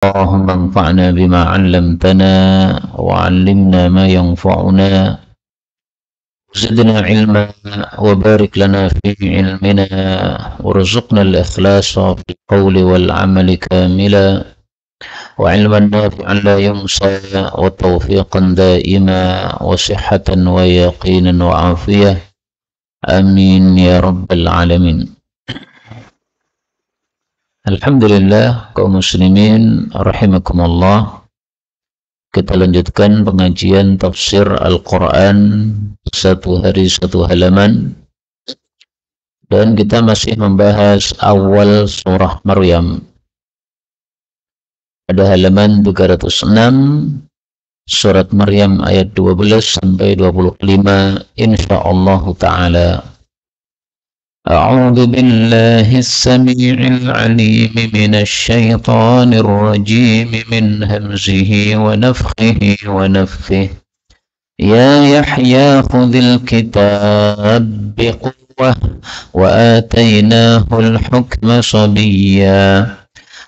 اللهم انفعنا بما علمتنا وعلمنا ما ينفعنا زدنا علما وبارك لنا في علمنا وارزقنا الإخلاص في القول والعمل كاملا وعلما نافعا لا ينسى وتوفيقا دائما وصحة ويقينا وعافية آمين يا رب العالمين. Alhamdulillah kaum muslimin rahimakumullah, kita lanjutkan pengajian tafsir Al-Quran satu hari satu halaman, dan kita masih membahas awal surah Maryam pada halaman 306, surat Maryam ayat 12 sampai 25 insyaallah ta'ala. أعوذ بالله السميع العليم من الشيطان الرجيم من همزه ونفخه ونفثه. يا يحيى خذ الكتاب بقوة وآتيناه الحكم صبيا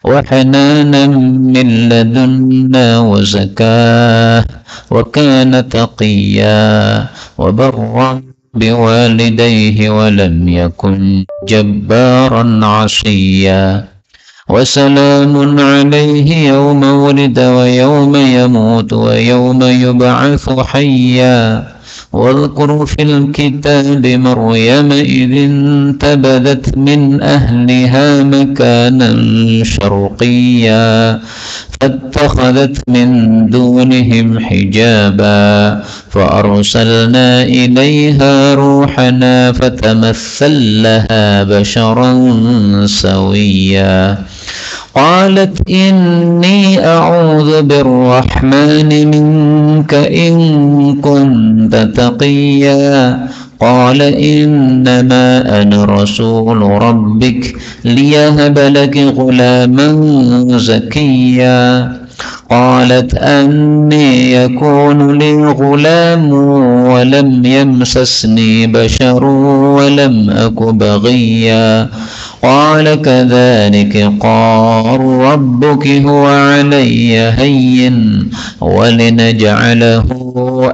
وحنانا من لدنا وزكاة وكان تقيا وبرا بوالديه ولم يكن جبارا عصيا وسلام عليه يوم ولد ويوم يموت ويوم يبعث حيا واذكر في الكتاب مريم إذ انتبذت من أهلها مكانا شرقيا فاتخذت من دونهم حجابا فأرسلنا إليها روحنا فتمثل لها بشرا سويا قالت إني أعوذ بالرحمن منك إن كنت تقيا قال إنما أنا رسول ربك ليهب لك غلاما زكيا قالت أني يكون لي غلام ولم يمسسني بشر ولم أك بغيا قال كذلك قال ربك هو علي هين ولنجعله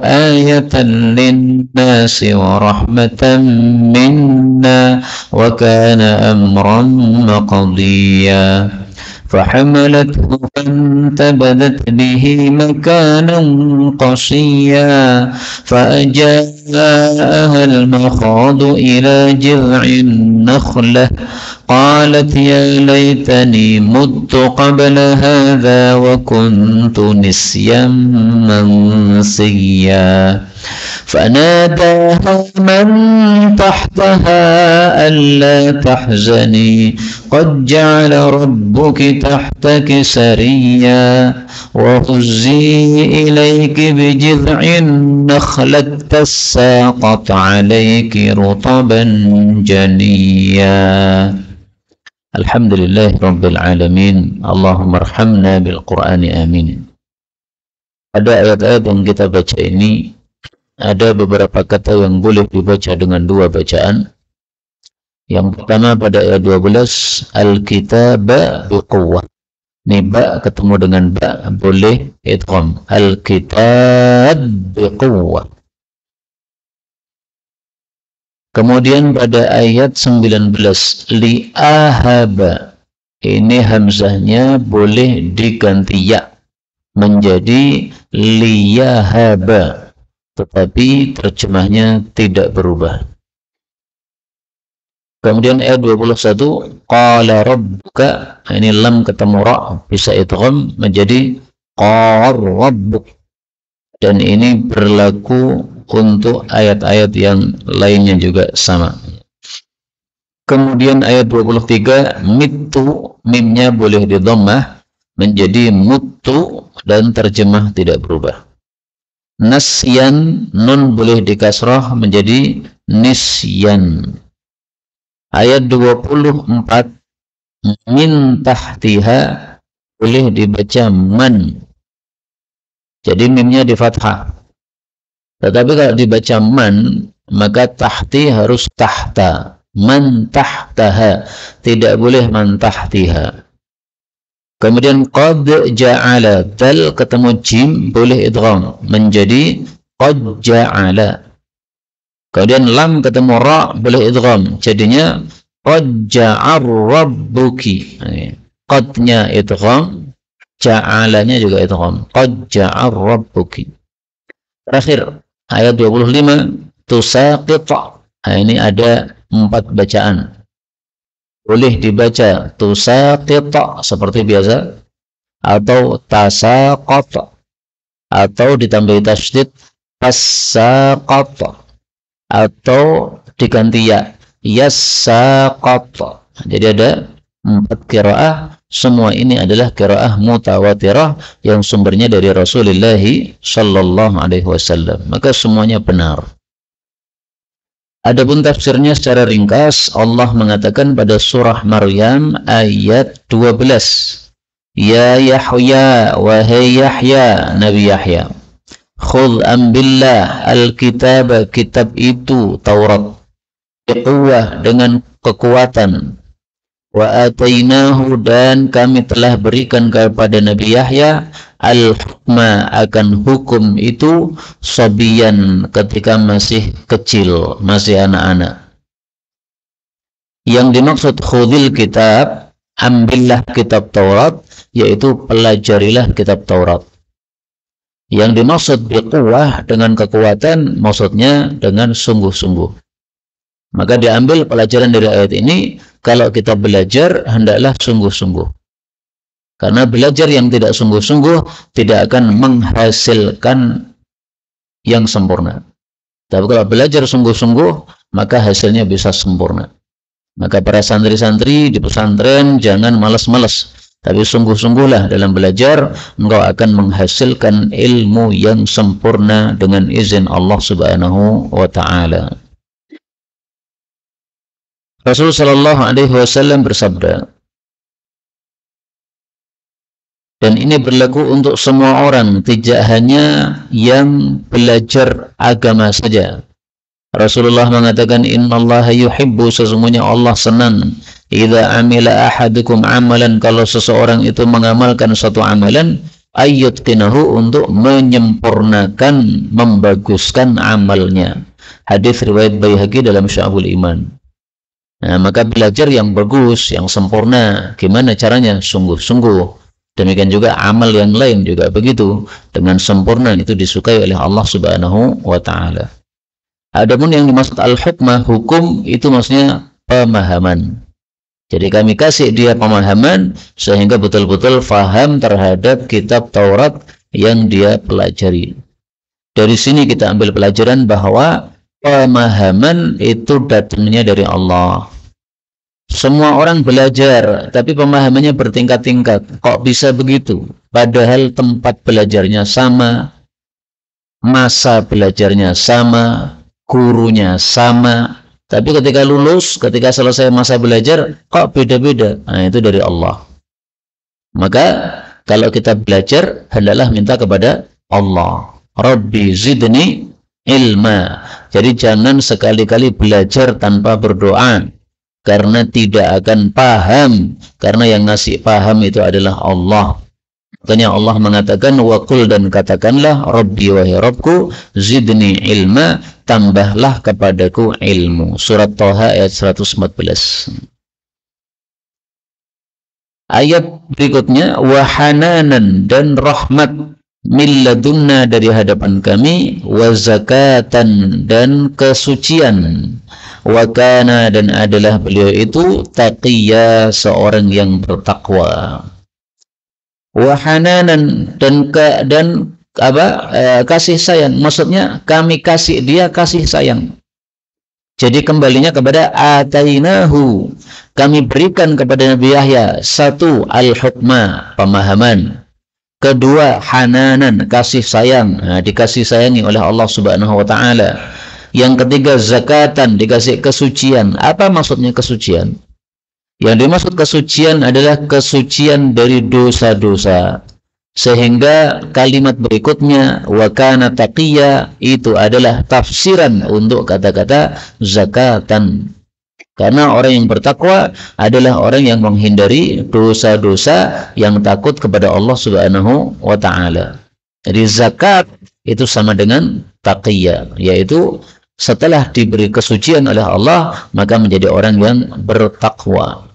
آية للناس ورحمة منا وكان أمرا مقضيا فحملته فانتبذت به مكانا قصيا فأجاءها المخاض إلى جذع النخلة قالت يا ليتني مت قبل هذا وكنت نسيا منسيا فناداها من تحتها ألا تحزني قد جعل ربك تحتك سريا وهزي إليك بجذع النخلة تساقط عليك رطبا جنيا. Alhamdulillah Rabbil Alamin. Allahumma arhamna bil Qur'ani amin. Pada ayat-ayat yang kita baca ini ada beberapa kata yang boleh dibaca dengan dua bacaan. Yang pertama pada ayat 12, Al-Kitaba biquwwah. Ini ba ketemu dengan ba boleh idgham. Al-Kitab biquwwah. Kemudian pada ayat 19, li'ahaba. Ini hamzahnya boleh diganti ya menjadi liyahaba, tetapi terjemahnya tidak berubah. Kemudian ayat 21, qala rabbuka. Ini lam ketemu ra, bisa idgham menjadi qala rabbuk. Dan ini berlaku untuk ayat-ayat yang lainnya juga sama. Kemudian ayat 23, mitu, mimnya boleh didhammah menjadi mutu dan terjemah tidak berubah. Nasyan, nun boleh dikasrah menjadi nisyan. Ayat 24, min tahtiha boleh dibaca man. Jadi mimnya di fathah. Tetapi kalau dibaca man, maka tahti harus tahta. Man tahtaha, tidak boleh man tahtiha. Kemudian qad ja'ala, dal ketemu jim boleh idgham menjadi qad ja'ala. Kemudian lam ketemu ra boleh idgham, jadinya qad ja'ar rabbuki. Qadnya idgham, ja'alanya juga idgham. Qad ja'ar rabbuki. Terakhir ayat 25 tusaqit. Nah, ini ada 4 bacaan. Boleh dibaca tusaqit seperti biasa, atau tasaqat, atau ditambahi tasydid tasaqat, atau diganti ya yassaqat. Jadi ada 4 qiraah. Semua ini adalah qiraah mutawatirah yang sumbernya dari Rasulullah sallallahu alaihi wasallam. Maka semuanya benar. Adapun tafsirnya secara ringkas, Allah mengatakan pada surah Maryam ayat 12, Ya Yahya, wahai Yahya, Nabi Yahya, khudh ambillah al-kitab, kitab itu Taurat, biquwwah, dengan kekuatan, wa atainahu, dan kami telah berikan kepada Nabi Yahya al-hukma, akan hukum itu, sabiyan, ketika masih kecil, masih anak-anak. Yang dimaksud khudhil kitab, ambillah kitab Taurat, yaitu pelajarilah kitab Taurat. Yang dimaksud biquwwah, dengan kekuatan, maksudnya dengan sungguh-sungguh. Maka diambil pelajaran dari ayat ini, kalau kita belajar hendaklah sungguh-sungguh. Karena belajar yang tidak sungguh-sungguh tidak akan menghasilkan yang sempurna. Tapi kalau belajar sungguh-sungguh, maka hasilnya bisa sempurna. Maka para santri-santri di pesantren jangan malas-malas, tapi sungguh-sungguhlah dalam belajar, engkau akan menghasilkan ilmu yang sempurna dengan izin Allah Subhanahu wa Ta'ala. Rasul sallallahu alaihi wasallam bersabda, dan ini berlaku untuk semua orang, tidak hanya yang belajar agama saja. Rasulullah mengatakan, innallaha yuhibbu, sesungguhnya Allah senang, idza amila ahadukum amalan, kalau seseorang itu mengamalkan suatu amalan, ayyutqinahu, untuk menyempurnakan, membaguskan amalnya. Hadis riwayat Baihaqi dalam Syu'abul Iman. Nah, maka belajar yang bagus, yang sempurna, gimana caranya? Sungguh-sungguh. Demikian juga amal yang lain juga begitu, dengan sempurna, itu disukai oleh Allah Subhanahu wa Ta'ala. Adapun yang dimaksud al-hukmah, hukum, itu maksudnya pemahaman. Jadi kami kasih dia pemahaman sehingga betul-betul faham terhadap kitab Taurat yang dia pelajari. Dari sini kita ambil pelajaran bahwa pemahaman itu datangnya dari Allah. Semua orang belajar, tapi pemahamannya bertingkat-tingkat. Kok bisa begitu? Padahal tempat belajarnya sama, masa belajarnya sama, gurunya sama. Tapi ketika lulus, ketika selesai masa belajar, kok beda-beda? Nah, itu dari Allah. Maka kalau kita belajar, hendaklah minta kepada Allah. Rabbi zidni ilma. Jadi jangan sekali-kali belajar tanpa berdoa, karena tidak akan paham, karena yang ngasih paham itu adalah Allah. Makanya Allah mengatakan, wa qul, dan katakanlah, Rabbi, wahai Rabbku, zidni ilma, tambahlah kepadaku ilmu. Surat Thaha ayat 114. Ayat berikutnya, wa hananan, dan rahmat, min ladunna, dari hadapan kami, wa zakatan, dan kesucian, wa kana, dan adalah beliau itu taqiyya, seorang yang bertakwa. Wa hananan, dan kasih sayang, maksudnya kami kasih dia kasih sayang. Jadi kembalinya kepada atainahu, kami berikan kepada Nabi Yahya, satu, al-hukma, pemahaman. Kedua, hananan, kasih sayang. Nah, dikasih sayangi oleh Allah Subhanahu wa Ta'ala. Yang ketiga, zakatan, dikasih kesucian. Apa maksudnya kesucian? Yang dimaksud kesucian adalah kesucian dari dosa-dosa. Sehingga kalimat berikutnya, wa kana taqiyya, itu adalah tafsiran untuk kata-kata zakatan. Karena orang yang bertakwa adalah orang yang menghindari dosa-dosa, yang takut kepada Allah Subhanahu wa taala. Jadi zakat itu sama dengan taqiyya, yaitu setelah diberi kesucian oleh Allah maka menjadi orang yang bertakwa.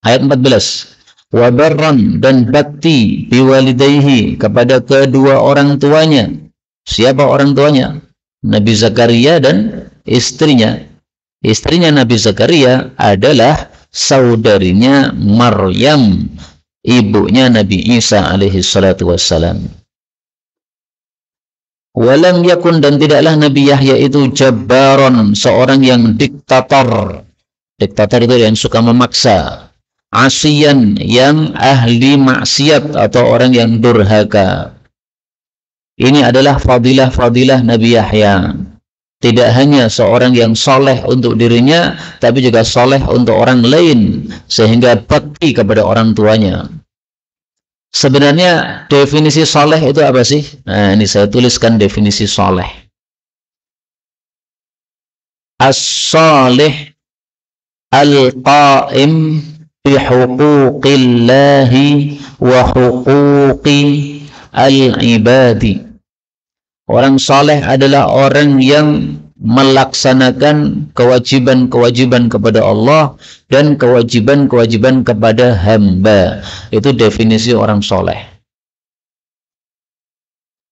Ayat 14. Wa barran, dan bakti biwalidayhi, kepada kedua orang tuanya. Siapa orang tuanya? Nabi Zakaria dan istrinya. Istrinya Nabi Zakaria adalah saudarinya Maryam, ibunya Nabi Isa alaihi salatu wassalam. Walam yakun, dan tidaklah Nabi Yahya itu jabbaron, seorang yang diktator. Diktator itu yang suka memaksa. Asiyan, yang ahli maksiat atau orang yang durhaka. Ini adalah fadilah-fadilah Nabi Yahya. Tidak hanya seorang yang soleh untuk dirinya, tapi juga soleh untuk orang lain, sehingga bakti kepada orang tuanya. Sebenarnya definisi soleh itu apa sih? Nah, ini saya tuliskan definisi soleh. As-soleh al-qa'im bihuquqillahi wa huquqi al-ibadi. Orang soleh adalah orang yang melaksanakan kewajiban-kewajiban kepada Allah dan kewajiban-kewajiban kepada hamba. Itu definisi orang soleh.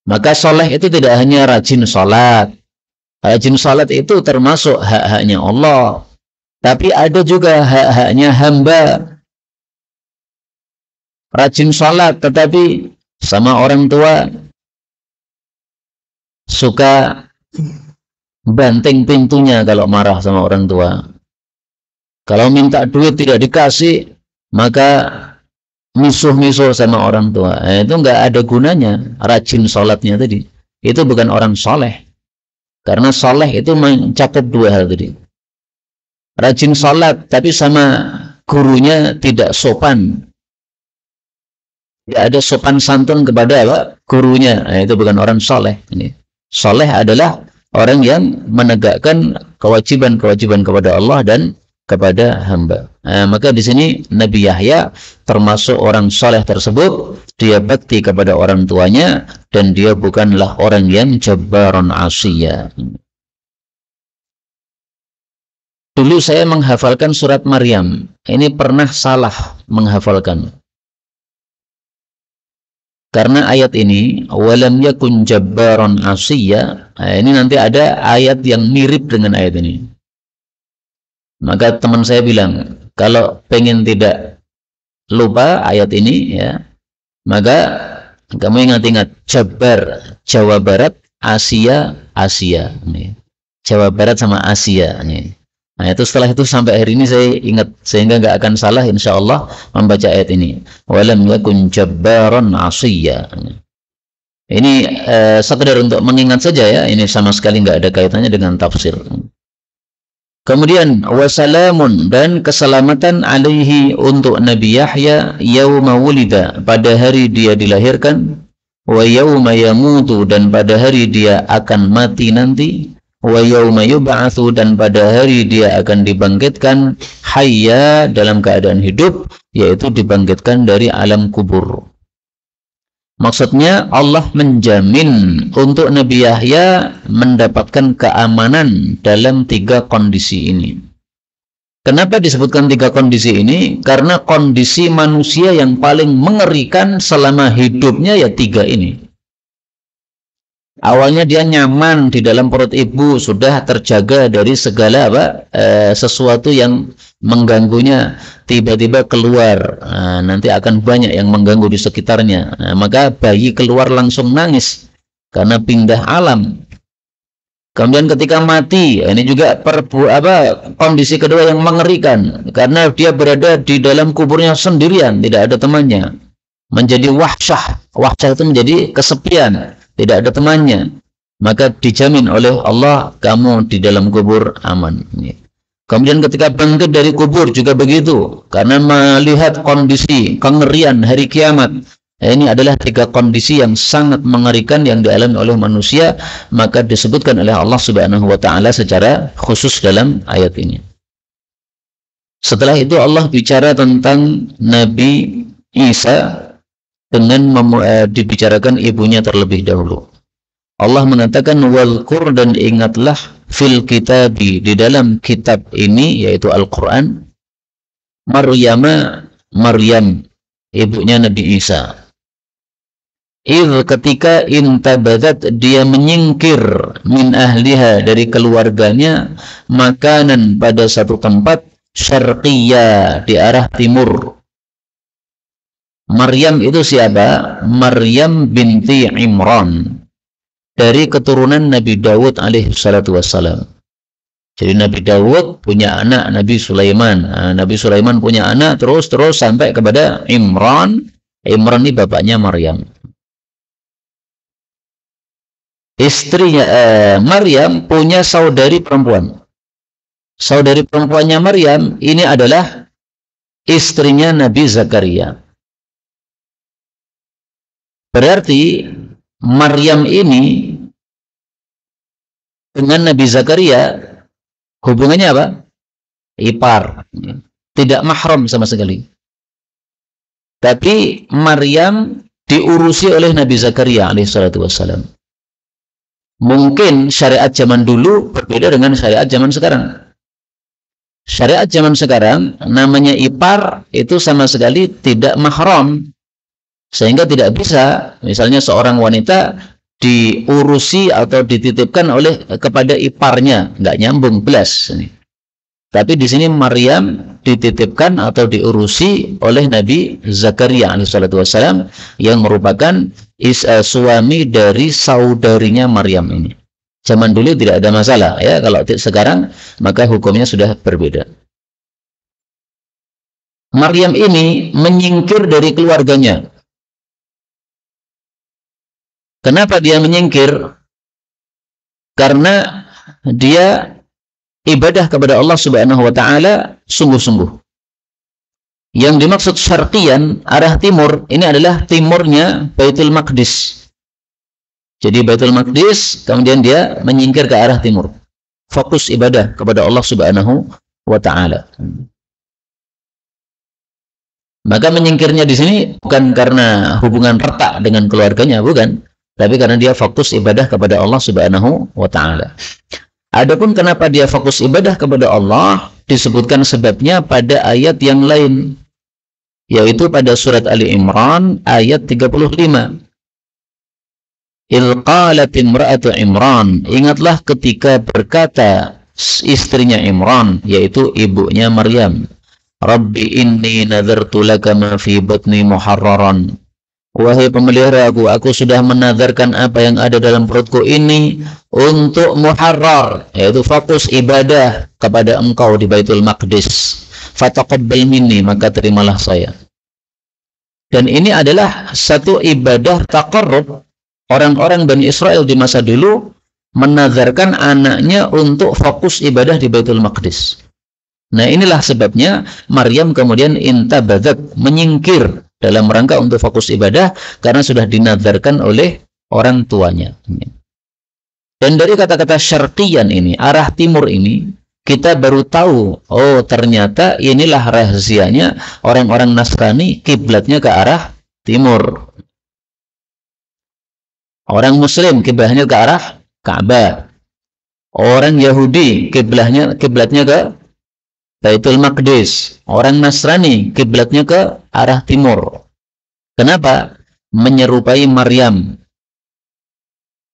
Maka soleh itu tidak hanya rajin sholat. Rajin sholat itu termasuk hak-haknya Allah. Tapi ada juga hak-haknya hamba. Rajin sholat tetapi sama orang tua suka banting pintunya kalau marah sama orang tua. Kalau minta duit tidak dikasih, maka misuh-misuh sama orang tua. Itu enggak ada gunanya rajin sholatnya tadi. Itu bukan orang soleh. Karena soleh itu mencakup dua hal tadi. Rajin sholat tapi sama gurunya tidak sopan. Tidak ada sopan santun kepada apa? Gurunya. Itu bukan orang soleh. Ini. Soleh adalah orang yang menegakkan kewajiban-kewajiban kepada Allah dan kepada hamba. Maka di sini Nabi Yahya termasuk orang soleh tersebut. Dia bakti kepada orang tuanya dan dia bukanlah orang yang jabbaron asiyya. Dulu saya menghafalkan surat Maryam. Ini pernah salah menghafalkan. Karena ayat ini walam yakun jabbaron asiyya, ini nanti ada ayat yang mirip dengan ayat ini. Maka teman saya bilang, kalau pengen tidak lupa ayat ini ya, maka kamu ingat-ingat Jabbar, Jawa Barat, Asia, Asia. Jawa Barat sama Asia. Nah itu setelah itu sampai hari ini saya ingat, sehingga nggak akan salah insya Allah membaca ayat ini. Walam yakun jabbaron asiyya. Ini sekedar untuk mengingat saja ya, ini sama sekali nggak ada kaitannya dengan tafsir. Kemudian wasalamun, dan keselamatan alaihi untuk Nabi Yahya yauma wulida, pada hari dia dilahirkan, wa yauma yamutu, dan pada hari dia akan mati nanti, wa yauma yub'atsu, dan pada hari dia akan dibangkitkan hayya, dalam keadaan hidup, yaitu dibangkitkan dari alam kubur. Maksudnya Allah menjamin untuk Nabi Yahya mendapatkan keamanan dalam 3 kondisi ini. Kenapa disebutkan 3 kondisi ini? Karena kondisi manusia yang paling mengerikan selama hidupnya ya 3 ini. Awalnya dia nyaman di dalam perut ibu, sudah terjaga dari segala sesuatu yang mengganggunya. Tiba-tiba keluar, nanti akan banyak yang mengganggu di sekitarnya. Maka bayi keluar langsung nangis karena pindah alam. Kemudian ketika mati, ini juga kondisi kedua yang mengerikan, karena dia berada di dalam kuburnya sendirian, tidak ada temannya. Menjadi wahsyah. Wahsyah itu menjadi kesepian. Tidak ada temannya, maka dijamin oleh Allah kamu di dalam kubur aman. Kemudian ketika bangkit dari kubur juga begitu, karena melihat kondisi kengerian hari kiamat. Ini adalah 3 kondisi yang sangat mengerikan yang dialami oleh manusia, maka disebutkan oleh Allah Subhanahu wa taala secara khusus dalam ayat ini. Setelah itu Allah bicara tentang Nabi Isa dengan dibicarakan ibunya terlebih dahulu. Allah mengatakan walqur, dan ingatlah fil kitabi, di dalam kitab ini yaitu Al-Qur'an, Maryam ibunya Nabi Isa. Ketika intabadat, dia menyingkir min ahliha, dari keluarganya, makanan, pada satu tempat, syarqiyya, di arah timur. Maryam itu siapa? Maryam binti Imran, dari keturunan Nabi Dawud alaihi salatu wassalam. Jadi Nabi Dawud punya anak Nabi Sulaiman. Nabi Sulaiman punya anak terus sampai kepada Imran. Imran ini bapaknya Maryam. Istrinya Maryam punya saudari perempuan. Saudari perempuannya Maryam ini adalah istrinya Nabi Zakaria. Berarti Maryam ini dengan Nabi Zakaria hubungannya apa? Ipar. Tidak mahram sama sekali. Tapi Maryam diurusi oleh Nabi Zakaria alaihissalatu wassalam. Mungkin syariat zaman dulu berbeda dengan syariat zaman sekarang. Syariat zaman sekarang namanya ipar itu sama sekali tidak mahram, sehingga tidak bisa misalnya seorang wanita diurusi atau dititipkan kepada iparnya, nggak nyambung belas. Tapi di sini Maryam dititipkan atau diurusi oleh Nabi Zakaria alaihissalatu wassalam, yang merupakan suami dari saudarinya Maryam ini. Zaman dulu tidak ada masalah ya, kalau sekarang maka hukumnya sudah berbeda. Maryam ini menyingkir dari keluarganya. Kenapa dia menyingkir? Karena dia ibadah kepada Allah Subhanahu wa taala sungguh-sungguh. Yang dimaksud syarqiyan, arah timur, ini adalah timurnya Baitul Maqdis. Jadi Baitul Maqdis, kemudian dia menyingkir ke arah timur. Fokus ibadah kepada Allah Subhanahu wa taala. Maka menyingkirnya di sini bukan karena hubungan retak dengan keluarganya, bukan, tapi karena dia fokus ibadah kepada Allah Subhanahu wa taala. Adapun kenapa dia fokus ibadah kepada Allah, disebutkan sebabnya pada ayat yang lain, yaitu pada surat Ali Imran ayat 35. Il qalat imra'atu Imran, ingatlah ketika berkata istrinya Imran, yaitu ibunya Maryam, Rabbi inni nadartu laka ma fi batni muharraran. Wahai pemelihara aku sudah menazarkan apa yang ada dalam perutku ini untuk muharrar, yaitu fokus ibadah kepada engkau di Baitul Maqdis. Fataqabbal minni, maka terimalah saya. Dan ini adalah satu ibadah taqarrub. Orang-orang Bani Israel di masa dulu menazarkan anaknya untuk fokus ibadah di Baitul Maqdis. Nah, inilah sebabnya Maryam kemudian intabadat, menyingkir dalam rangka untuk fokus ibadah karena sudah dinazarkan oleh orang tuanya. Dan dari kata-kata syarqiyan ini, arah timur ini, kita baru tahu, oh ternyata inilah rahasianya orang-orang Nasrani kiblatnya ke arah timur. Orang Muslim kiblatnya ke arah Ka'bah. Orang Yahudi kiblatnya ke Baitul Maqdis. Orang Nasrani kiblatnya ke arah timur. Kenapa? Menyerupai Maryam.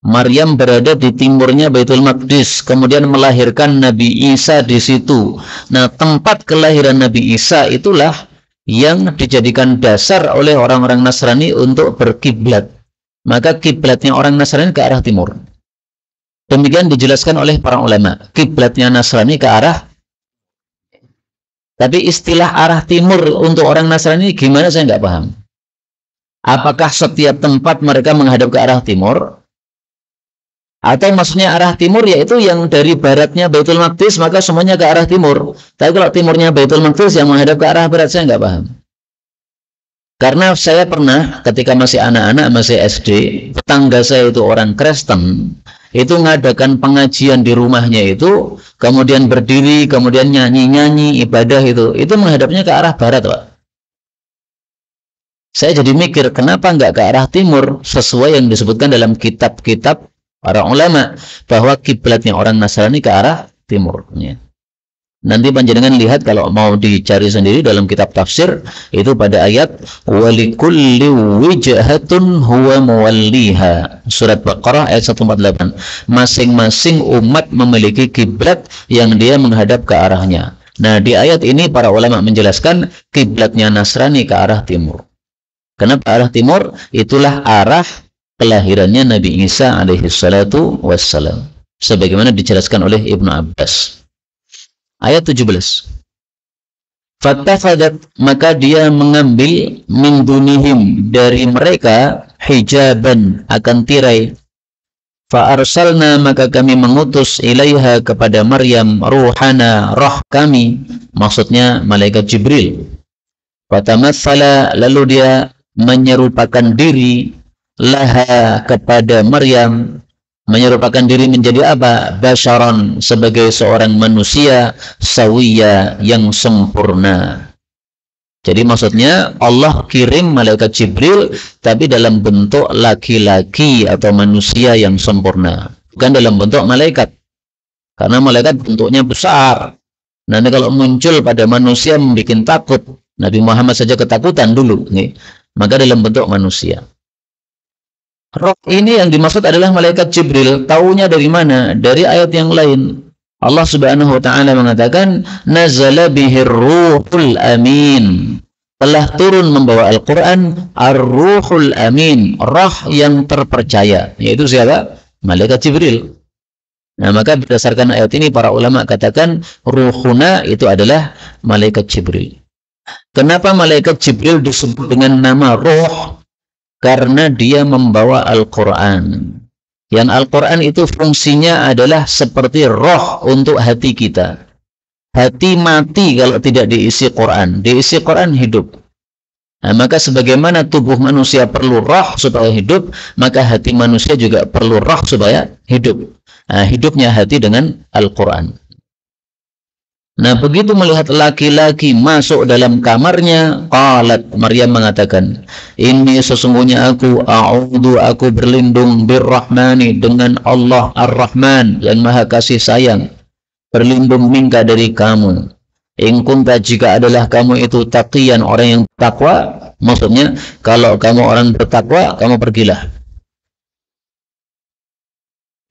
Maryam berada di timurnya Baitul Maqdis, kemudian melahirkan Nabi Isa di situ. Nah, tempat kelahiran Nabi Isa itulah yang dijadikan dasar oleh orang-orang Nasrani untuk berkiblat. Maka kiblatnya orang Nasrani ke arah timur. Demikian dijelaskan oleh para ulama. Kiblatnya Nasrani ke arah. Tapi istilah arah timur untuk orang Nasrani gimana, saya nggak paham. Apakah setiap tempat mereka menghadap ke arah timur? Atau maksudnya arah timur yaitu yang dari baratnya Baitul Maqdis, maka semuanya ke arah timur. Tapi kalau timurnya Baitul Maqdis yang menghadap ke arah barat, saya nggak paham. Karena saya pernah ketika masih anak-anak, masih SD, tetangga saya itu orang Kristen, itu ngadakan pengajian di rumahnya itu, kemudian berdiri, kemudian nyanyi-nyanyi, ibadah itu menghadapnya ke arah barat, Pak. Saya jadi mikir, kenapa nggak ke arah timur, sesuai yang disebutkan dalam kitab-kitab para ulama, bahwa kiblatnya orang Nasrani ke arah timur. Ya. Nanti panjenengan lihat kalau mau dicari sendiri dalam kitab tafsir, itu pada ayat walikulli wijhatun huwa muwalliha. Surat Baqarah ayat 148. Masing-masing umat memiliki kiblat yang dia menghadap ke arahnya. Nah, di ayat ini para ulama menjelaskan kiblatnya Nasrani ke arah timur. Kenapa arah timur? Itulah arah kelahirannya Nabi Isa alaihi salatu wassalam. Sebagaimana dijelaskan oleh Ibnu Abbas. Ayat 17. Fattafadat, maka dia mengambil min dunihim, dari mereka, hijaban, akan tirai. Fa arsalna, maka kami mengutus ilaiha, kepada Maryam, ruhana, roh kami, maksudnya malaikat Jibril. Fatamatsala, lalu dia menyerupakan diri laha, kepada Maryam. Menyerupakan diri menjadi apa? Basyaran, sebagai seorang manusia, sawiya, yang sempurna. Jadi maksudnya Allah kirim malaikat Jibril, tapi dalam bentuk laki-laki atau manusia yang sempurna, bukan dalam bentuk malaikat. Karena malaikat bentuknya besar. Nanti kalau muncul pada manusia membuat takut. Nabi Muhammad saja ketakutan dulu, nih. Maka dalam bentuk manusia. Roh ini yang dimaksud adalah malaikat Jibril. Taunya dari mana? Dari ayat yang lain. Allah Subhanahu wa taala mengatakan, "Nazala bihir ruhul amin." Telah turun membawa Al-Qur'an Ar-Ruhul Amin, roh yang terpercaya. Yaitu siapa? Malaikat Jibril. Nah, maka berdasarkan ayat ini para ulama katakan ruhuna itu adalah malaikat Jibril. Kenapa malaikat Jibril disebut dengan nama roh? Karena dia membawa Al-Quran. Yang Al-Quran itu fungsinya adalah seperti roh untuk hati kita. Hati mati kalau tidak diisi Quran. Diisi Quran hidup. Nah, maka sebagaimana tubuh manusia perlu roh supaya hidup, maka hati manusia juga perlu roh supaya hidup. Nah, hidupnya hati dengan Al-Quran. Nah, begitu melihat laki-laki masuk dalam kamarnya, qalat, Maryam mengatakan, ini sesungguhnya aku berlindung birrahmani, dengan Allah Ar-Rahman yang maha kasih sayang, berlindung minka, dari kamu. In kunta, jika adalah kamu itu taqiyan, orang yang takwa, maksudnya kalau kamu orang bertakwa, kamu pergilah.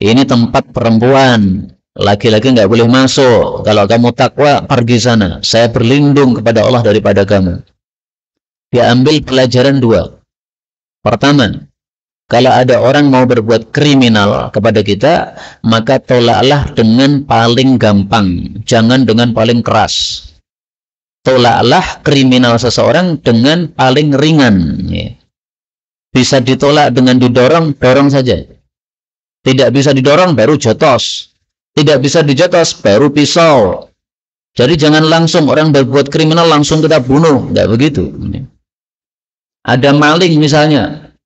Ini tempat perempuan. Laki-laki nggak boleh masuk. Kalau kamu takwa, pergi sana. Saya berlindung kepada Allah daripada kamu. Dia ambil pelajaran dua. Pertama, kalau ada orang mau berbuat kriminal kepada kita, maka tolaklah dengan paling gampang. Jangan dengan paling keras. Tolaklah kriminal seseorang dengan paling ringan. Bisa ditolak dengan didorong, dorong saja. Tidak bisa didorong, baru jotos. Tidak bisa dijotos, baru pisau. Jadi jangan langsung orang berbuat kriminal langsung kita bunuh. Enggak begitu. Ada maling misalnya,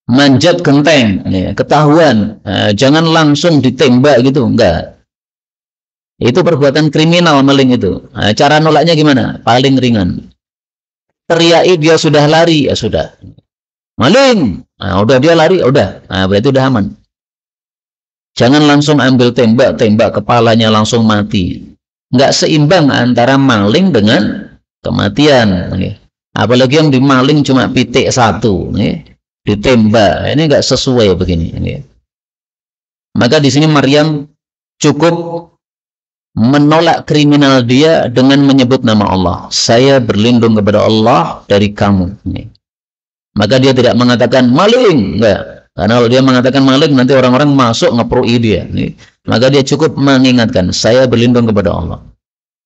manjat genteng, ketahuan, jangan langsung ditembak gitu. Enggak. Itu perbuatan kriminal, maling itu. Cara nolaknya gimana? Paling ringan. Teriaki dia sudah lari, ya sudah. Maling. Udah dia lari, udah. Berarti udah aman. Jangan langsung ambil tembak kepalanya langsung mati. Nggak seimbang antara maling dengan kematian. Apalagi yang dimaling cuma pitik satu, ditembak. Ini nggak sesuai begini. Maka di sini Maryam cukup menolak kriminal dia dengan menyebut nama Allah. Saya berlindung kepada Allah dari kamu. Maka dia tidak mengatakan maling, enggak. Karena kalau dia mengatakan maling, nanti orang-orang masuk ngeproi dia. Maka dia cukup mengingatkan, saya berlindung kepada Allah.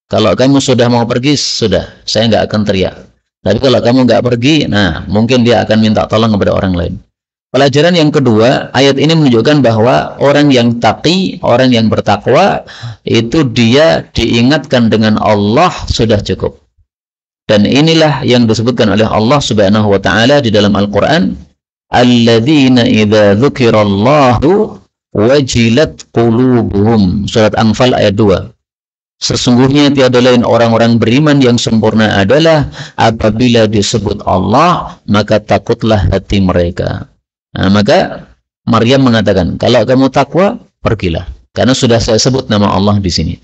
Kalau kamu sudah mau pergi, sudah, saya nggak akan teriak. Tapi kalau kamu nggak pergi, nah mungkin dia akan minta tolong kepada orang lain. Pelajaran yang kedua, ayat ini menunjukkan bahwa orang yang taqi, orang yang bertakwa, itu dia diingatkan dengan Allah sudah cukup. Dan inilah yang disebutkan oleh Allah Subhanahu wa taala di dalam Al-Qur'an, alladzina idza dzukirallahu wajilat qulubuhum. Surat Anfal ayat 2. Sesungguhnya tiada lain orang-orang beriman yang sempurna adalah apabila disebut Allah, maka takutlah hati mereka. Nah, maka Maryam mengatakan, kalau kamu takwa, pergilah. Karena sudah saya sebut nama Allah di sini.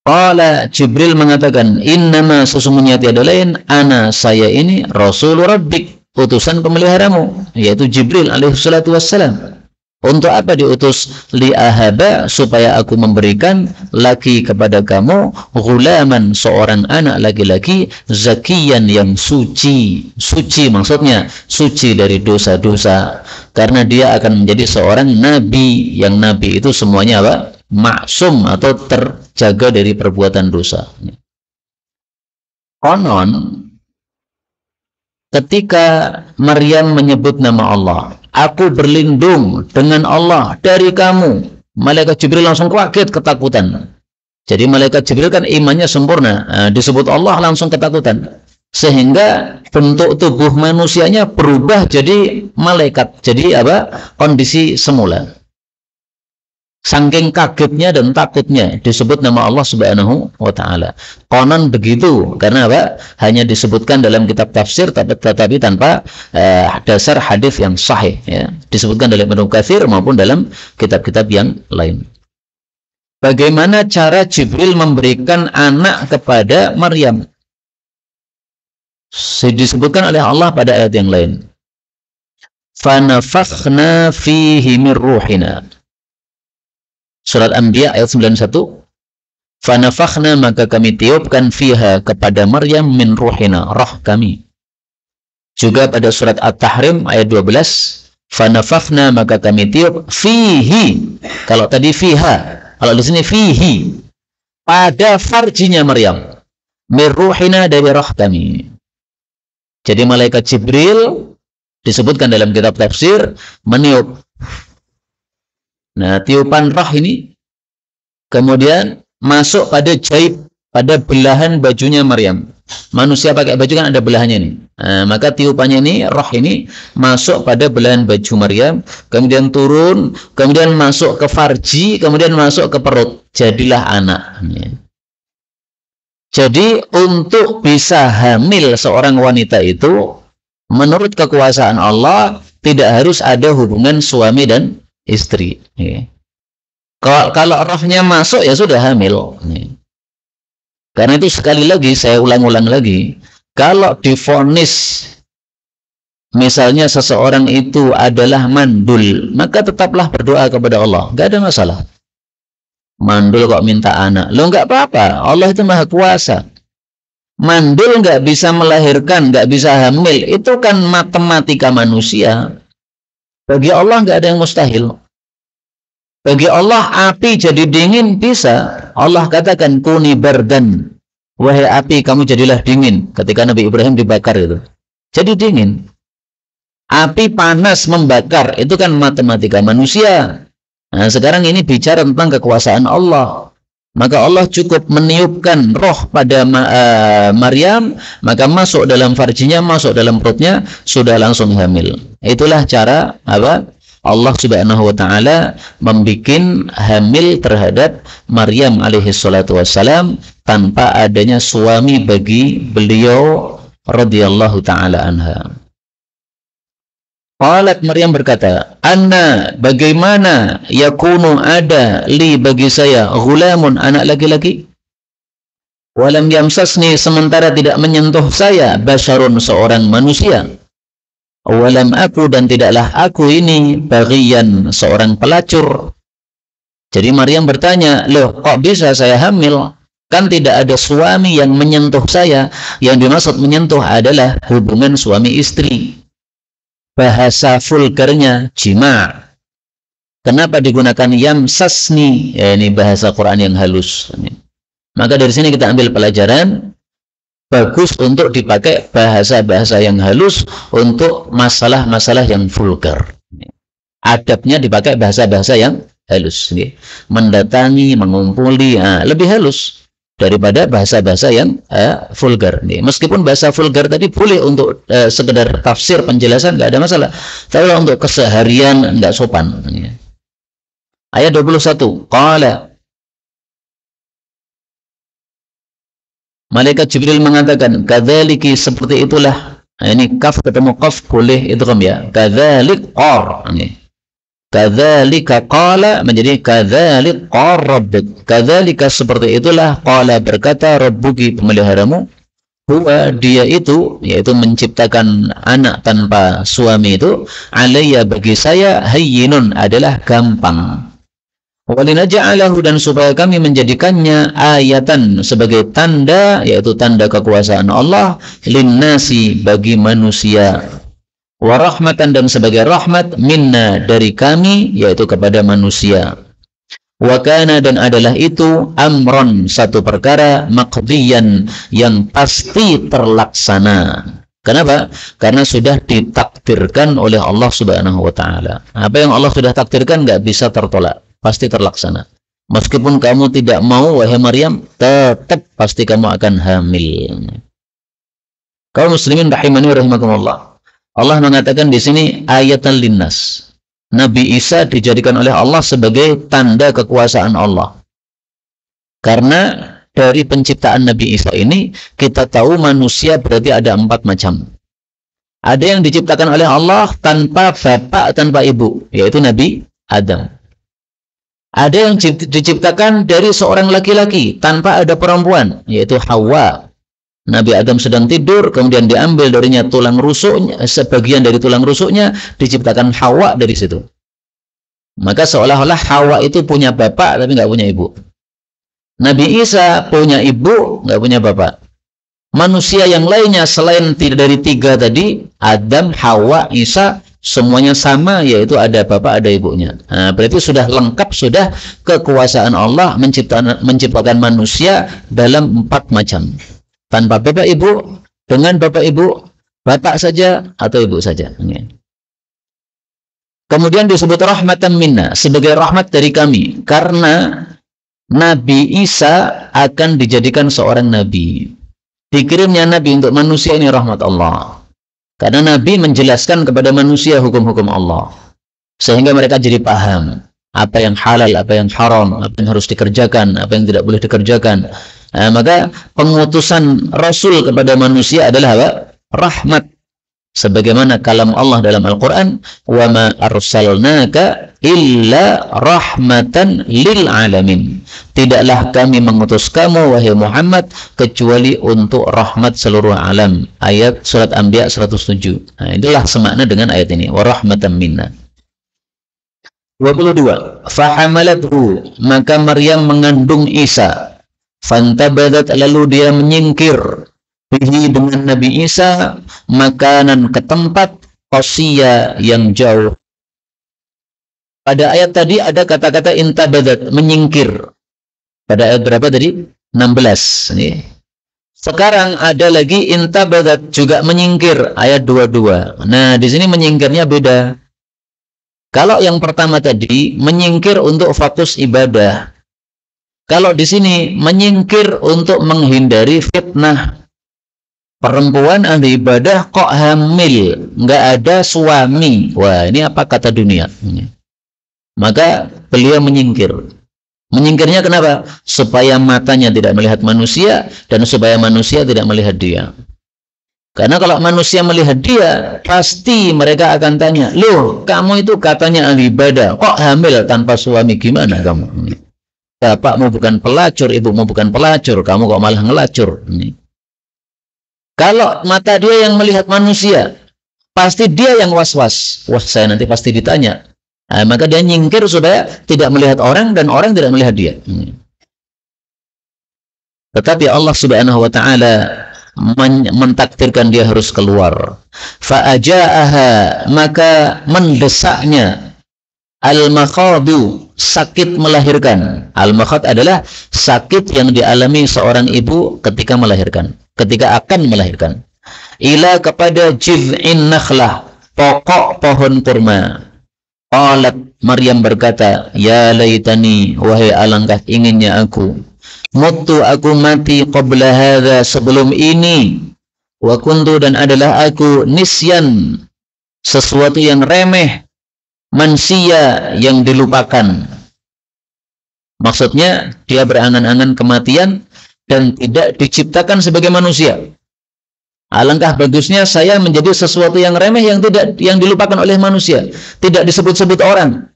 Qala, Jibril mengatakan, innama sesungguhnya tiada lain, ana saya ini Rasul Rabbik, utusan pemeliharamu, yaitu Jibril alaihissalatu wassalam. Untuk apa diutus? Li'ahaba, supaya aku memberikan laki kepada kamu ghulaman, seorang anak laki-laki, zakiyan yang suci. Suci maksudnya suci dari dosa-dosa, karena dia akan menjadi seorang nabi. Yang nabi itu semuanya apa? Maksum atau terjaga dari perbuatan dosa. Konon ketika Maryam menyebut nama Allah, aku berlindung dengan Allah dari kamu, malaikat Jibril langsung kaget, ketakutan. Jadi malaikat Jibril kan imannya sempurna, disebut Allah langsung ketakutan, sehingga bentuk tubuh manusianya berubah jadi malaikat, jadi apa? Kondisi semula. Saking kagetnya dan takutnya disebut nama Allah Subhanahu wa Ta'ala. Konon begitu, karena apa? Hanya disebutkan dalam kitab tafsir, tetapi tanpa dasar hadis yang sahih. Ya. Disebutkan dalam Ibnu Katsir maupun dalam kitab-kitab yang lain. Bagaimana cara Jibril memberikan anak kepada Maryam? Disebutkan oleh Allah pada ayat yang lain. Fanafakhna fihi min ruhina. Surat Anbiya ayat 91. Fanafakhna, maka kami tiupkan fiha, kepada Maryam, min ruhina, roh kami. Juga pada surat At-Tahrim ayat 12. Fanafakhna, maka kami tiup, fihi. Kalau tadi fiha, kalau di sini fihi, pada farjinya Maryam, min ruhina, dari roh kami. Jadi malaikat Jibril disebutkan dalam kitab tafsir meniup. Nah, tiupan roh ini kemudian masuk pada jaib, pada belahan bajunya Maryam. Manusia pakai baju kan ada belahannya nih. Nah, maka tiupannya ini, roh ini masuk pada belahan baju Maryam, kemudian turun, kemudian masuk ke farji, kemudian masuk ke perut. Jadilah anak. Jadi untuk bisa hamil seorang wanita itu, menurut kekuasaan Allah, tidak harus ada hubungan suami dan istri. Kalau rohnya masuk, ya sudah hamil. Karena itu sekali lagi saya ulang-ulang lagi, kalau divonis misalnya seseorang itu adalah mandul, maka tetaplah berdoa kepada Allah, nggak ada masalah. Mandul kok minta anak, lo nggak apa-apa, Allah itu maha kuasa. Mandul nggak bisa melahirkan, nggak bisa hamil, itu kan matematika manusia. Bagi Allah nggak ada yang mustahil. Bagi Allah api jadi dingin bisa. Allah katakan kuni bardan, wahai api kamu jadilah dingin. Ketika Nabi Ibrahim dibakar itu, jadi dingin. Api panas membakar, itu kan matematika manusia. Nah, sekarang ini bicara tentang kekuasaan Allah. Maka Allah cukup meniupkan roh pada Maryam, maka masuk dalam farjinya, masuk dalam perutnya, sudah langsung hamil. Itulah cara apa? Allah Subhanahu wa Ta'ala membikin hamil terhadap Maryam alaihi salatu wassalam tanpa adanya suami bagi beliau radhiyallahu ta'ala anha. Qalat, Maryam berkata, anna, bagaimana yakunu ada li bagi saya ghulamun, anak laki-laki, walam yamsasni, sementara tidak menyentuh saya, basyarun, seorang manusia, walam aku, dan tidaklah aku ini baghiyan, seorang pelacur. Jadi Maryam bertanya, loh kok bisa saya hamil? Kan tidak ada suami yang menyentuh saya. Yang dimaksud menyentuh adalah hubungan suami istri. Bahasa vulgarnya jima. Kenapa digunakan yamsasni? Ya, ini bahasa Quran yang halus. Maka dari sini kita ambil pelajaran, bagus untuk dipakai bahasa-bahasa yang halus untuk masalah-masalah yang vulgar. Adabnya dipakai bahasa-bahasa yang halus. Mendatangi, mengumpuli, lebih halus. daripada bahasa-bahasa yang vulgar. Meskipun bahasa vulgar tadi boleh untuk sekedar tafsir penjelasan, nggak ada masalah. Tapi untuk keseharian nggak sopan. Ayat 21. Qala, malaikat Jibril mengatakan, kadzaliki, seperti itulah. Nah, ini kaf ketemu qaf boleh idgham ya. Kadzalik qar. Kadzalika qala menjadi kadzalik qar rabbuk. Kadzalika, seperti itulah, qala, berkata, rabbuki, pemeliharamu, huwa, dia itu, yaitu menciptakan anak tanpa suami itu, alayya, bagi saya, hayyinun, adalah gampang. Walinaja'alahu, dan supaya kami menjadikannya ayatan, sebagai tanda, yaitu tanda kekuasaan Allah, linnasi, bagi manusia, warahmatan, dan sebagai rahmat, minna, dari kami, yaitu kepada manusia. Wakana, dan adalah itu, amron, satu perkara, maqdiyan, yang pasti terlaksana. Kenapa? Karena sudah ditakdirkan oleh Allah Subhanahu wa Ta'ala. Apa yang Allah sudah takdirkan nggak bisa tertolak, pasti terlaksana. Meskipun kamu tidak mau, wahai Maryam, tetap pasti kamu akan hamil. Kaum muslimin rahimani wa rahimakumullah. Allah mengatakan di sini ayatan linnas. Nabi Isa dijadikan oleh Allah sebagai tanda kekuasaan Allah. Karena dari penciptaan Nabi Isa ini, kita tahu manusia berarti ada 4 macam. Ada yang diciptakan oleh Allah tanpa bapak, tanpa ibu, yaitu Nabi Adam. Ada yang diciptakan dari seorang laki-laki tanpa ada perempuan, yaitu Hawa. Nabi Adam sedang tidur, kemudian diambil darinya tulang rusuknya, sebagian dari tulang rusuknya, diciptakan Hawa dari situ. Maka seolah-olah Hawa itu punya bapak tapi nggak punya ibu. Nabi Isa punya ibu, nggak punya bapak. Manusia yang lainnya selain dari 3 tadi, Adam, Hawa, Isa, semuanya sama, yaitu ada bapak, ada ibunya. Nah, berarti sudah lengkap, sudah kekuasaan Allah menciptakan manusia dalam 4 macam. Tanpa bapak ibu, dengan bapak ibu, bapak saja atau ibu saja. Kemudian disebut rahmatan minna, sebagai rahmat dari kami, karena Nabi Isa akan dijadikan seorang nabi. Dikirimnya nabi untuk manusia ini rahmat Allah. Karena nabi menjelaskan kepada manusia hukum-hukum Allah. Sehingga mereka jadi paham apa yang halal, apa yang haram, apa yang harus dikerjakan, apa yang tidak boleh dikerjakan. Nah, maka pengutusan Rasul kepada manusia adalah apa? Rahmat. Sebagaimana kalam Allah dalam Al-Quran, wa ma arsalnaka illa rahmatan lil alamin. Tidaklah kami mengutus kamu, wahai Muhammad, kecuali untuk rahmat seluruh alam. Ayat surat Anbiya 107. Nah, itulah semakna dengan ayat ini, wa rahmatan minna. 22. Fahamalathu, maka Maryam mengandung Isa. Fantabadat, lalu dia menyingkir bihi, dengan Nabi Isa, makanan, ke tempat, qasiyya, yang jauh. Pada ayat tadi ada kata-kata intabadat, menyingkir. Pada ayat berapa tadi? 16. Nih. Sekarang ada lagi intabadat, juga menyingkir, ayat 22. Nah, di sini menyingkirnya beda. Kalau yang pertama tadi menyingkir untuk fokus ibadah. Kalau di sini menyingkir untuk menghindari fitnah. Perempuan ahli ibadah kok hamil, nggak ada suami. Wah, ini apa kata dunia? Maka beliau menyingkir. Menyingkirnya kenapa? Supaya matanya tidak melihat manusia dan supaya manusia tidak melihat dia. Karena kalau manusia melihat dia, pasti mereka akan tanya, loh, kamu itu katanya ahli ibadah, kok hamil tanpa suami, gimana kamu? Bapakmu bukan pelacur, ibumu bukan pelacur, kamu kok malah ngelacur? Kalau mata dia yang melihat manusia, pasti dia yang was-was. Wah, saya nanti pasti ditanya. Nah, maka dia nyingkir supaya tidak melihat orang dan orang tidak melihat dia. Tetapi Allah Subhanahu wa Ta'ala mentakdirkan dia harus keluar. Fa'aja'aha, maka mendesaknya al-makhadu, sakit melahirkan. Al-makhad adalah sakit yang dialami seorang ibu ketika melahirkan, ketika akan melahirkan. Ila, kepada jiz'in nakhlah, pokok pohon kurma. Qalat, Maryam berkata, ya laitani, wahai alangkah inginnya aku, Mutu, aku mati qabla hadza, sebelum ini. Wa kuntu, dan adalah aku nisyan, sesuatu yang remeh, mansiya, yang dilupakan. Maksudnya dia berangan-angan kematian dan tidak diciptakan sebagai manusia. Alangkah bagusnya saya menjadi sesuatu yang remeh, yang dilupakan oleh manusia, tidak disebut-sebut orang.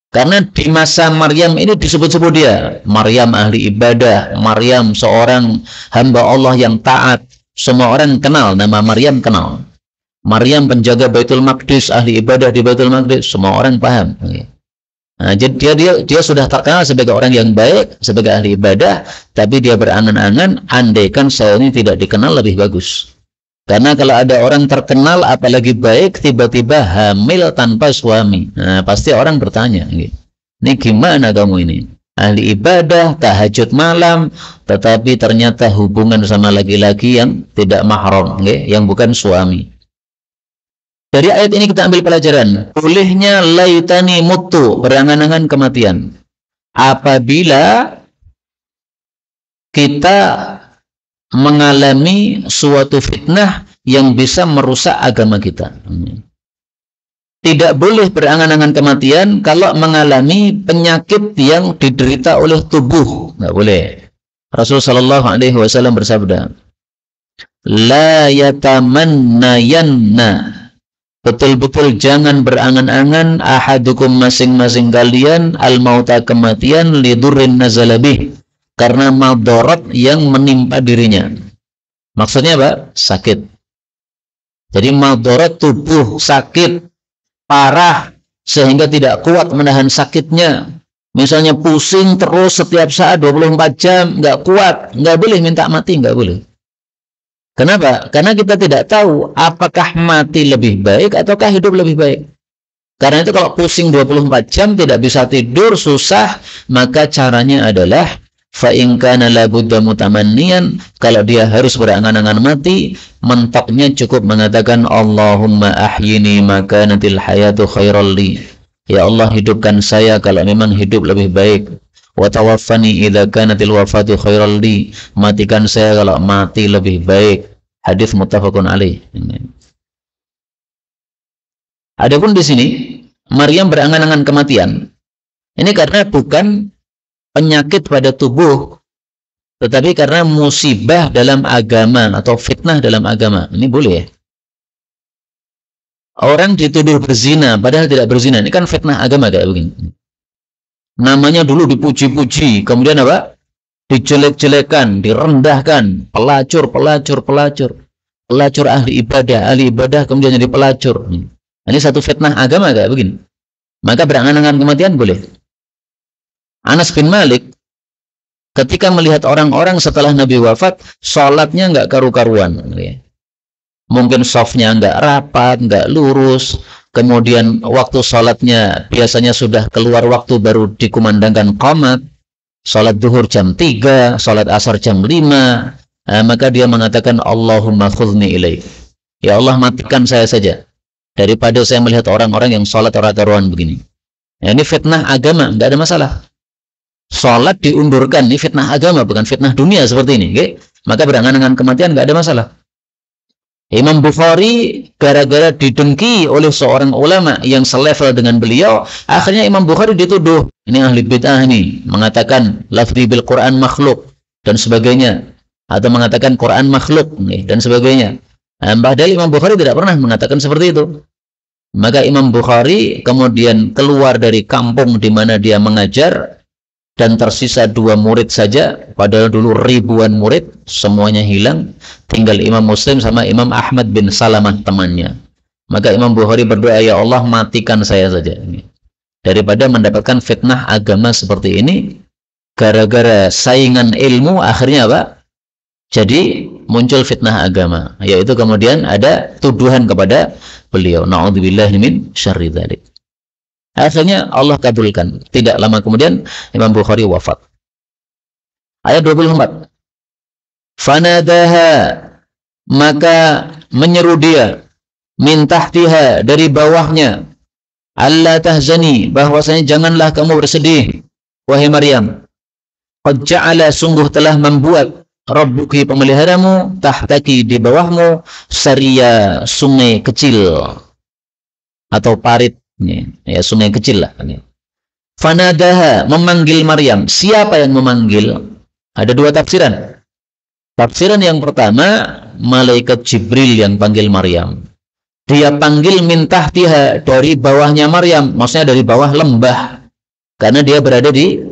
Karena di masa Maryam ini disebut-sebut dia, Maryam ahli ibadah, Maryam seorang hamba Allah yang taat. Semua orang kenal, nama Maryam kenal. Maryam penjaga Baitul Maqdis, ahli ibadah di Baitul Maqdis, semua orang paham. Nah, jadi dia sudah terkenal sebagai orang yang baik, sebagai ahli ibadah, tapi dia berangan-angan, andaikan saya ini tidak dikenal lebih bagus. Karena kalau ada orang terkenal apalagi baik tiba-tiba hamil tanpa suami, nah pasti orang bertanya, ini gimana kamu ini? Ahli ibadah, tahajud malam, tetapi ternyata hubungan sama laki-laki yang tidak mahram, yang bukan suami. Dari ayat ini kita ambil pelajaran, bolehnya laitani mutu, berangan-angan kematian. Apabila kita mengalami suatu fitnah yang bisa merusak agama kita. Tidak boleh berangan-angan kematian kalau mengalami penyakit yang diderita oleh tubuh. Tidak boleh. Rasulullah SAW bersabda, la yatamannayanna, betul-betul jangan berangan-angan ahadukum, masing-masing kalian, al-mauta, kematian, lidurrin nazalabih, karena madarat yang menimpa dirinya. Maksudnya apa? Sakit. Jadi madarat tubuh, sakit parah sehingga tidak kuat menahan sakitnya. Misalnya pusing terus setiap saat 24 jam, nggak kuat, nggak boleh minta mati, nggak boleh. Kenapa? Karena kita tidak tahu apakah mati lebih baik ataukah hidup lebih baik. Karena itu kalau pusing 24 jam tidak bisa tidur, susah, maka caranya adalah fa in kana la budda mutamanniyan, kalau dia harus berangan-angan mati, mentoknya cukup mengatakan Allahumma ahyini makanatil hayatu khairal li, ya Allah hidupkan saya kalau memang hidup lebih baik, wa tawaffani idza kanatil wafatu khairal li, matikan saya kalau mati lebih baik. Hadis muttafaqun alaih. Adapun di sini Maryam berangan-angan kematian, ini karena bukan penyakit pada tubuh, tetapi karena musibah dalam agama atau fitnah dalam agama. Ini boleh ya? Orang dituduh berzina padahal tidak berzina, ini kan fitnah agama kayak begini. Namanya dulu dipuji-puji, kemudian apa? Dijelek-jelekan, direndahkan, pelacur ahli ibadah kemudian jadi pelacur. Ini satu fitnah agama kayak begini. Maka berangan-angan kematian boleh. Anas bin Malik ketika melihat orang-orang setelah Nabi wafat, sholatnya nggak karu-karuan. Mungkin safnya nggak rapat, nggak lurus. Kemudian waktu sholatnya biasanya sudah keluar waktu baru dikumandangkan qamat. Sholat duhur jam 3, sholat asar jam 5. Maka dia mengatakan Allahumma khudni ilaik. Ya Allah matikan saya saja daripada saya melihat orang-orang yang sholat karu-karuan begini. Ya, ini fitnah agama, nggak ada masalah. Sholat diundurkan, ini fitnah agama, bukan fitnah dunia seperti ini. Okay? Maka berangan-angan kematian nggak ada masalah. Imam Bukhari gara-gara didengki oleh seorang ulama yang selevel dengan beliau, akhirnya Imam Bukhari dituduh, ini ahli bid'ah nih, mengatakan lafzi bil Quran makhluk dan sebagainya, atau mengatakan Quran makhluk nih, dan sebagainya. Padahal Imam Bukhari tidak pernah mengatakan seperti itu. Maka Imam Bukhari kemudian keluar dari kampung di mana dia mengajar, dan tersisa 2 murid saja, padahal dulu ribuan murid, semuanya hilang, tinggal Imam Muslim sama Imam Ahmad bin Salamah temannya. Maka Imam Bukhari berdoa, ya Allah matikan saya saja, daripada mendapatkan fitnah agama seperti ini. Gara-gara saingan ilmu, akhirnya apa? Jadi muncul fitnah agama, yaitu kemudian ada tuduhan kepada beliau, na'udzubillahi min syarri dzalik. Akhirnya Allah kabulkan. Tidak lama kemudian Imam Bukhari wafat. Ayat 24. Fanadaha, maka menyeru dia, min tahtiha, dari bawahnya, alla tahzani, bahwasanya janganlah kamu bersedih, wahai Maryam. Qad ja'ala, sungguh telah membuat Rabbuki, pemeliharamu, tahtaki, di bawahmu, saria, sungai kecil atau parit, ya sungai kecil lah. Fanadaha, memanggil Maryam. Siapa yang memanggil? Ada dua tafsiran. Tafsiran yang pertama, malaikat Jibril yang panggil Maryam. Dia panggil min tahtiha, dari bawahnya Maryam, maksudnya dari bawah lembah, karena dia berada di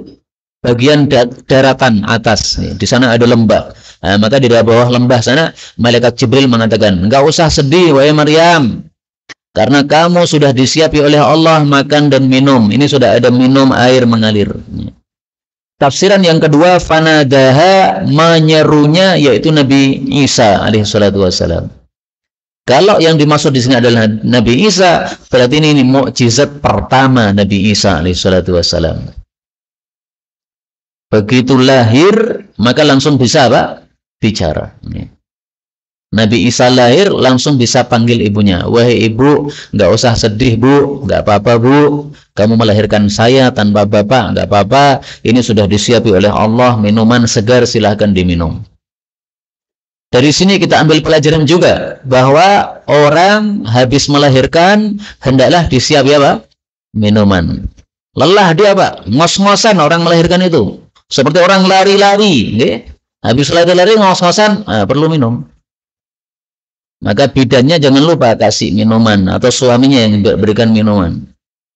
bagian daratan atas. Di sana ada lembah. Nah, maka di bawah lembah sana malaikat Jibril mengatakan, enggak usah sedih wahai Maryam, karena kamu sudah disiapi oleh Allah makan dan minum. Ini sudah ada minum air mengalir. Tafsiran yang kedua, fanadaha, menyerunya, yaitu Nabi Isa alaihissalatu wassalam. Kalau yang dimaksud di sini adalah Nabi Isa, berarti ini mukjizat pertama Nabi Isa alaihissalatu wassalam. Begitu lahir, maka langsung bisa apa? Bicara. Nabi Isa lahir, langsung bisa panggil ibunya. Wahai ibu, nggak usah sedih bu, nggak apa-apa bu. Kamu melahirkan saya tanpa bapak, nggak apa-apa. Ini sudah disiapi oleh Allah, minuman segar, silahkan diminum. Dari sini kita ambil pelajaran juga, bahwa orang habis melahirkan, hendaklah disiapi apa? Minuman. Lelah dia apa? Ngos-ngosan orang melahirkan itu. Seperti orang lari-lari. Habis lari-lari, ngos-ngosan, perlu minum. Maka bidannya jangan lupa kasih minuman, atau suaminya yang berikan minuman.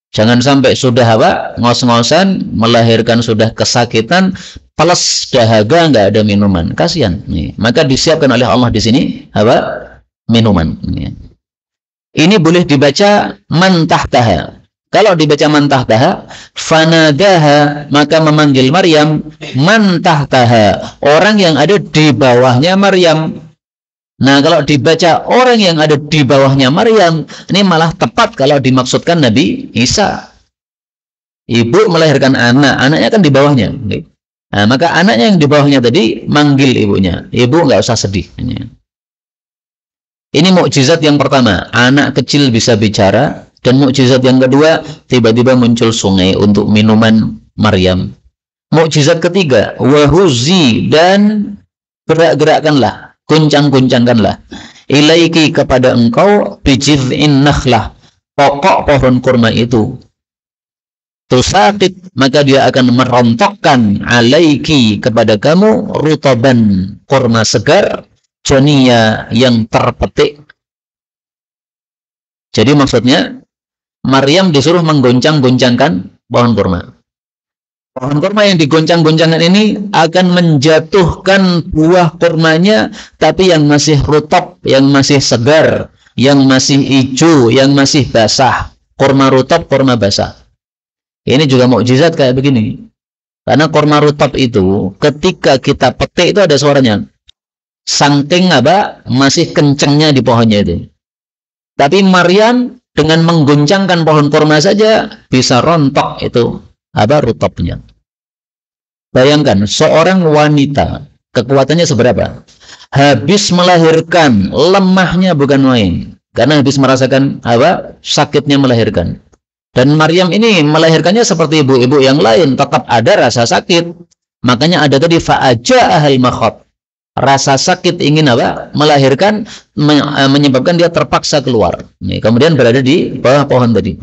Jangan sampai sudah apa? Ngos-ngosan, melahirkan sudah kesakitan, plus dahaga, nggak ada minuman. Kasihan. Maka disiapkan oleh Allah di sini apa? Minuman. Ini boleh dibaca man tahtaha. Kalau dibaca man tahtaha, fanadaha, maka memanggil Maryam, man tahtaha, orang yang ada di bawahnya Maryam. Nah, kalau dibaca orang yang ada di bawahnya Maryam, ini malah tepat kalau dimaksudkan Nabi Isa. Ibu melahirkan anak, anaknya kan di bawahnya. Nah, maka anaknya yang di bawahnya tadi manggil ibunya. Ibu nggak usah sedih. Ini mukjizat yang pertama, anak kecil bisa bicara. Dan mukjizat yang kedua, tiba-tiba muncul sungai untuk minuman Maryam. Mukjizat ketiga, wahuzi, dan gerak-gerakkanlah, guncang-guncangkanlah, ilaiki, kepada engkau, bijid'in nakhlah, pokok pohon kurma itu, tusaqit, maka dia akan merontokkan, alaiki, kepada kamu, rutaban, kurma segar, janiya, yang terpetik. Jadi maksudnya Maryam disuruh menggoncang-goncangkan pohon kurma. Pohon kurma yang digoncang-goncangkan ini akan menjatuhkan buah kurmanya, tapi yang masih rutop, yang masih segar, yang masih hijau, yang masih basah. Kurma rutop, kurma basah. Ini juga mukjizat kayak begini. Karena kurma rutop itu ketika kita petik itu ada suaranya. Saking apa? Masih kencengnya di pohonnya itu. Tapi Maryam dengan mengguncangkan pohon kurma saja bisa rontok itu apa? Rutopnya. Bayangkan seorang wanita kekuatannya seberapa? Habis melahirkan, lemahnya bukan main. Karena habis merasakan apa? Sakitnya melahirkan. Dan Maryam ini melahirkannya seperti ibu-ibu yang lain, tetap ada rasa sakit. Makanya ada tadi fa'aja'ahal makhab. Rasa sakit ingin apa? Melahirkan, menyebabkan dia terpaksa keluar. Kemudian berada di bawah pohon tadi.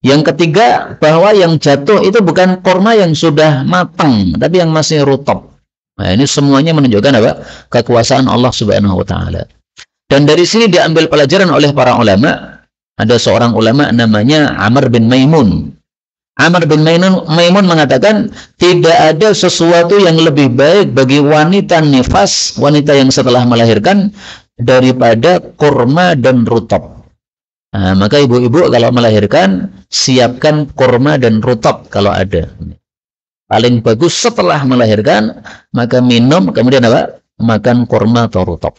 Yang ketiga, bahwa yang jatuh itu bukan kurma yang sudah matang, tapi yang masih rutop. Nah, ini semuanya menunjukkan apa? Kekuasaan Allah Subhanahu wa taala. Dan dari sini diambil pelajaran oleh para ulama. Ada seorang ulama namanya Amr bin Maimun. Amr bin Maimun mengatakan, tidak ada sesuatu yang lebih baik bagi wanita nifas, wanita yang setelah melahirkan, daripada kurma dan rutop. Nah, maka ibu-ibu kalau melahirkan, siapkan kurma dan rutop kalau ada. Paling bagus setelah melahirkan, maka minum, kemudian apa? Makan kurma atau rutop.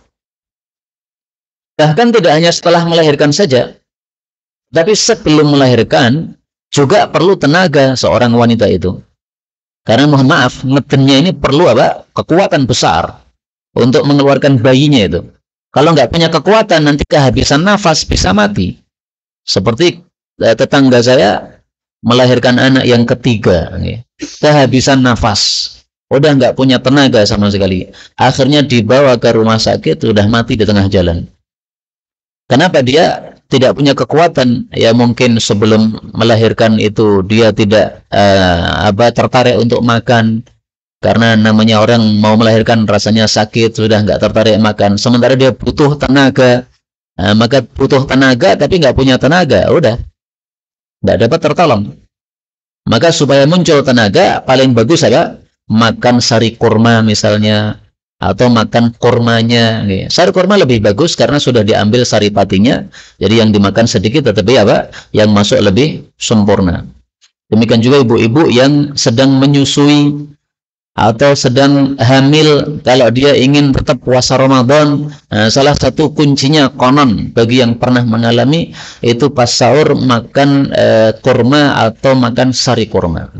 Bahkan tidak hanya setelah melahirkan saja, tapi sebelum melahirkan, juga perlu tenaga seorang wanita itu. Karena mohon maaf, ngedennya ini perlu apa? Kekuatan besar untuk mengeluarkan bayinya itu. Kalau nggak punya kekuatan, nanti kehabisan nafas, bisa mati. Seperti tetangga saya melahirkan anak yang ketiga, kehabisan nafas. udah nggak punya tenaga sama sekali. Akhirnya dibawa ke rumah sakit, sudah mati di tengah jalan. Kenapa? Dia tidak punya kekuatan. Ya mungkin sebelum melahirkan itu dia tidak tertarik untuk makan, karena namanya orang mau melahirkan rasanya sakit, sudah nggak tertarik makan. Sementara dia butuh tenaga, maka butuh tenaga tapi nggak punya tenaga, udah nggak dapat tertolong. Maka supaya muncul tenaga, paling bagus apa? Makan sari kurma misalnya, atau makan kurmanya. Sari kurma lebih bagus karena sudah diambil sari patinya, jadi yang dimakan sedikit tetapi apa? Yang masuk lebih sempurna. Demikian juga ibu-ibu yang sedang menyusui atau sedang hamil, kalau dia ingin tetap puasa Ramadan, salah satu kuncinya konon bagi yang pernah mengalami itu pas sahur makan kurma atau makan sari kurma.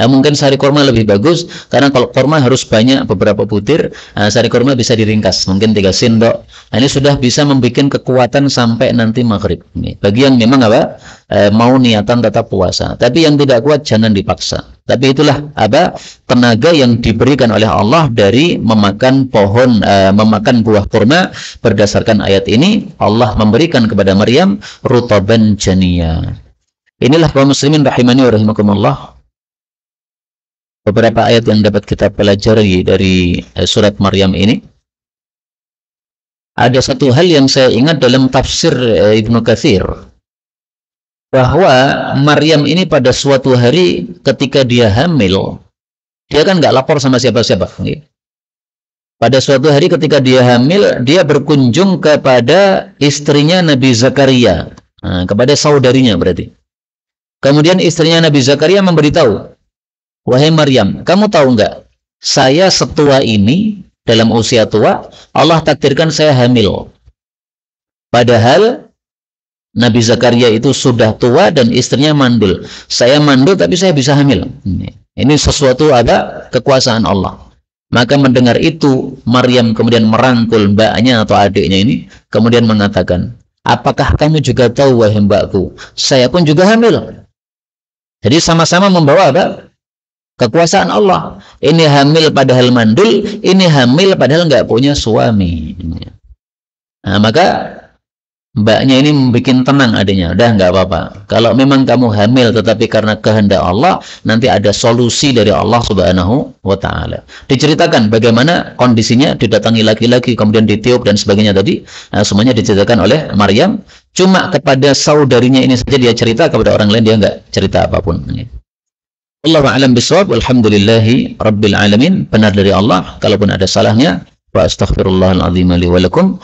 Mungkin sari kurma lebih bagus karena kalau kurma harus banyak, beberapa butir. Sari kurma bisa diringkas, mungkin 3 sendok. Ini sudah bisa membuat kekuatan sampai nanti maghrib. Bagi yang memang mau niatan tetap puasa, tapi yang tidak kuat jangan dipaksa. Tapi itulah tenaga yang diberikan oleh Allah dari memakan memakan buah kurma. Berdasarkan ayat ini, Allah memberikan kepada Maryam rutaban janiyah. Inilah kaum muslimin rahimani wa rahimakumullah, beberapa ayat yang dapat kita pelajari dari surat Maryam ini. Ada satu hal yang saya ingat dalam tafsir Ibnu Katsir, bahwa Maryam ini pada suatu hari ketika dia hamil, dia kan nggak lapor sama siapa-siapa. Pada suatu hari ketika dia hamil, dia berkunjung kepada istrinya Nabi Zakaria, kepada saudarinya berarti. Kemudian istrinya Nabi Zakaria memberitahu, wahai Maryam, kamu tahu nggak, saya setua ini, dalam usia tua, Allah takdirkan saya hamil. Padahal Nabi Zakaria itu sudah tua dan istrinya mandul. Saya mandul tapi saya bisa hamil. Ini sesuatu kekuasaan Allah. Maka mendengar itu, Maryam kemudian merangkul mbaknya atau adiknya ini, kemudian mengatakan, apakah kamu juga tahu wahai mbakku, saya pun juga hamil. Jadi sama-sama membawa kekuasaan Allah. Ini hamil padahal mandul, ini hamil padahal nggak punya suami. Maka mbaknya ini membuat tenang adanya, udah nggak apa-apa. Kalau memang kamu hamil tetapi karena kehendak Allah, nanti ada solusi dari Allah Subhanahu wa Ta'ala. Diceritakan bagaimana kondisinya, didatangi laki-laki kemudian ditiup dan sebagainya tadi, semuanya diceritakan oleh Maryam. Cuma kepada saudarinya ini saja dia cerita, kepada orang lain dia nggak cerita apapun. Allahu a'lam bishawab. Alhamdulillahi rabbil alamin. Benar dari Allah, kalaupun ada salahnya, wa astaghfirullahal azim li wa lakum.